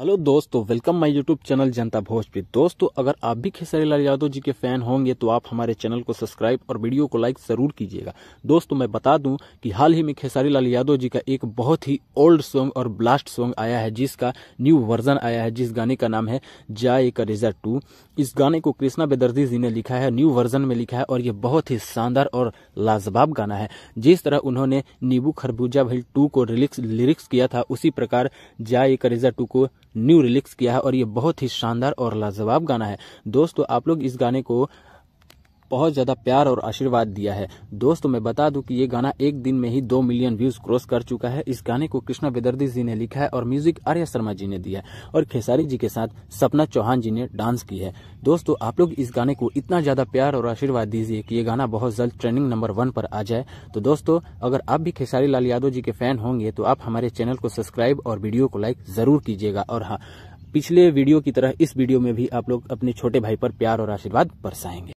Hello दोस्तों, welcome my YouTube channel जनता भोजपुरी। दोस्तों, अगर आप भी खेसारी लाल यादव जी के फैन होंगे तो आप हमारे चैनल को सब्सक्राइब और वीडियो को लाइक जरूर कीजिएगा। दोस्तों, मैं बता दूं कि हाल ही में खेसारी लाल यादव जी का एक बहुत ही ओल्ड सॉन्ग और ब्लास्ट सॉन्ग आया है, जिसका न्यू वर्जन आया है, जिस गाने का नाम है जाए करेजा 2। इस गाने को कृष्णा बेदर्जी जी ने लिखा है, न्यू वर्जन में लिखा है और ये बहुत ही शानदार और लाजवाब गाना है। जिस तरह उन्होंने नींबू खरबूजा भइल 2 को लिरिक्स किया था, उसी प्रकार जाए करेजा 2 को न्यू रिलिक्स किया है और ये बहुत ही शानदार और लाजवाब गाना है। दोस्तों, आप लोग इस गाने को बहुत ज्यादा प्यार और आशीर्वाद दिया है। दोस्तों, मैं बता दूं कि ये गाना एक दिन में ही 2 मिलियन व्यूज क्रॉस कर चुका है। इस गाने को कृष्णा बेदर्जी जी ने लिखा है और म्यूजिक आर्या शर्मा जी ने दिया है और खेसारी जी के साथ सपना चौहान जी ने डांस की है। दोस्तों, आप लोग इस गाने को इतना ज्यादा प्यार और आशीर्वाद दीजिए कि ये गाना बहुत जल्द ट्रेंडिंग नंबर 1 पर आ जाए। तो दोस्तों, अगर आप भी खेसारी लाल यादव जी के फैन होंगे तो आप हमारे चैनल को सब्सक्राइब और वीडियो को लाइक जरूर कीजिएगा। और हाँ, पिछले वीडियो की तरह इस वीडियो में भी आप लोग अपने छोटे भाई पर प्यार और आशीर्वाद बरसाएंगे।